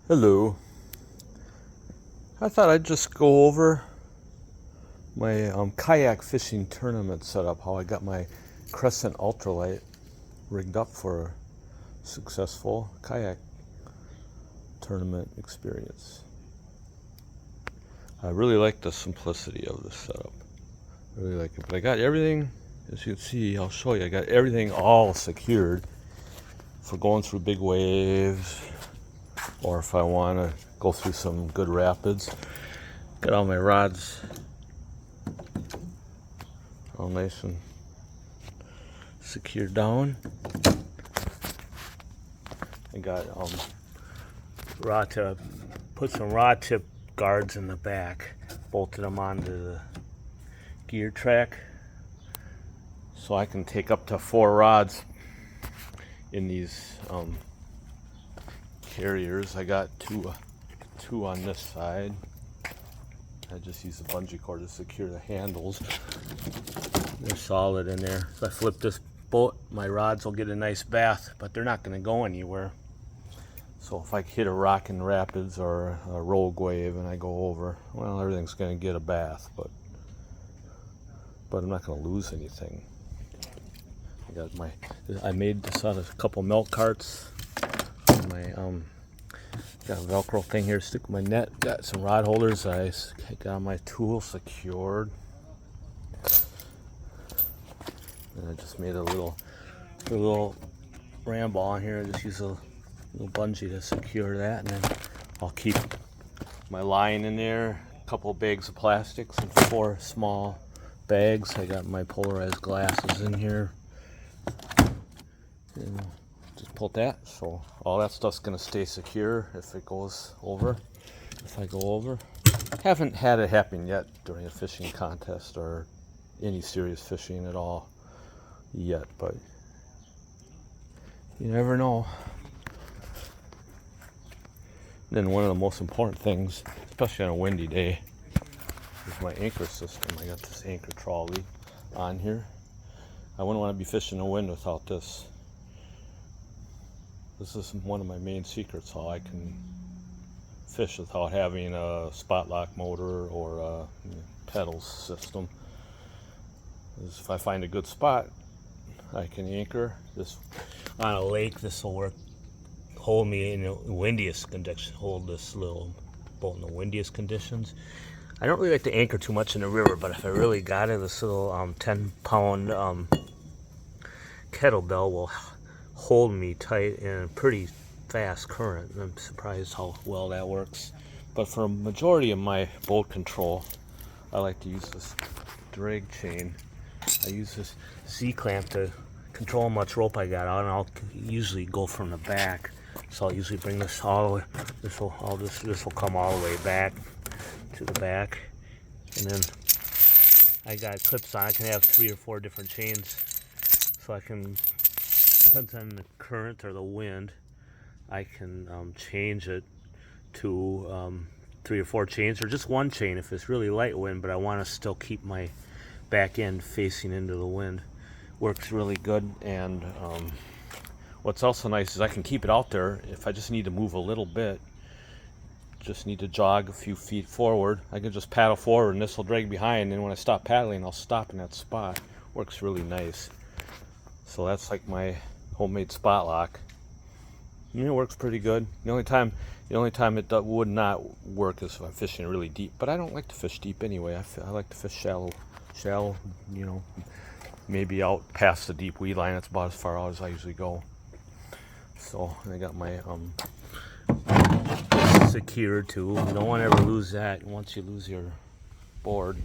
Hello. I thought I'd just go over my kayak fishing tournament setup, how I got my Crescent Ultralite rigged up for a successful kayak tournament experience. I really like the simplicity of this setup. I really like it. But I got everything, as you can see, I'll show you, I got everything all secured for going through big waves, or if I want to go through some good rapids. Got all my rods all nice and secured down. I got put some rod tip guards in the back, bolted them onto the gear track so I can take up to 4 rods in these carriers. I got two on this side. I just use the bungee cord to secure the handles. They're solid in there. If I flip this boat, my rods will get a nice bath, but they're not going to go anywhere. So if I hit a rock in rapids or a rogue wave and I go over, well, everything's going to get a bath, but I'm not going to lose anything. I made this out of a couple milk carts. Got a Velcro thing here to stick with my net. Got some rod holders. I got my tool secured. And I just made a little ram ball in here. I just use a little bungee to secure that, and then I'll keep my line in there. A couple of bags of plastics and 4 small bags. I got my polarized glasses in here. And just pull that, so all that stuff's gonna stay secure if it goes over. If I go over, haven't had it happen yet during a fishing contest or any serious fishing at all yet, but you never know. Then one of the most important things, especially on a windy day, is my anchor system. I got this anchor trolley on here. I wouldn't want to be fishing in the wind without this. This is one of my main secrets, how I can fish without having a spot lock motor or a pedals system. If I find a good spot, I can anchor this on a lake. This will work, hold me in the windiest conditions, hold this little boat in the windiest conditions. I don't really like to anchor too much in the river, but if I really got it, this little 10-pound kettlebell will hold me tight in a pretty fast current. I'm surprised how well that works. But for a majority of my boat control, I like to use this drag chain. I use this Z-clamp to control how much rope I got out, and I'll usually go from the back. So I'll usually bring this all the way. This will come all the way back to the back, and then I got clips on. I can have 3 or 4 different chains, so I can. Depends on the current or the wind, I can change it to 3 or 4 chains, or just 1 chain if it's really light wind, but I want to still keep my back end facing into the wind. Works really good. And what's also nice is I can keep it out there if I just need to move a little bit, just need to jog a few feet forward. I can just paddle forward and this will drag behind, and when I stop paddling, I'll stop in that spot. Works really nice. So that's like my homemade spot lock. It works pretty good. The only time it would not work is if I'm fishing really deep. But I don't like to fish deep anyway. I like to fish shallow. Maybe out past the deep weed line. That's about as far out as I usually go. So I got my secured too. You don't want to ever lose that. Once you lose your board,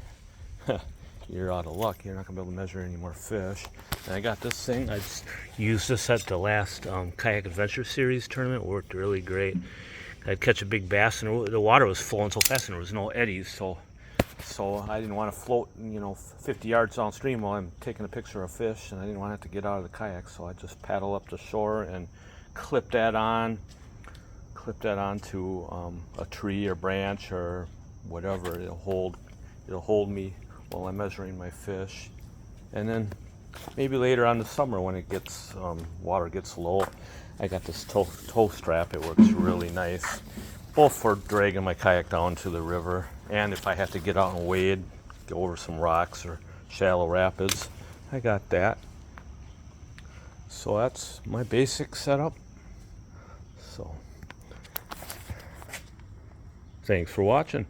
you're out of luck. You're not going to be able to measure any more fish. And I got this thing. I just used this at the last Kayak Adventure Series tournament. It worked really great. I'd catch a big bass, and the water was flowing so fast, and there was no eddies. So I didn't want to float, 50 yards downstream while I'm taking a picture of fish, and I didn't want to have to get out of the kayak. So I just paddle up to shore and clip that onto a tree or branch or whatever. It'll hold me while I'm measuring my fish. And then maybe later on the summer when it gets water gets low, I got this tow strap. It works really nice. both for dragging my kayak down to the river, and if I have to get out and wade, go over some rocks or shallow rapids, I got that. So that's my basic setup. So thanks for watching.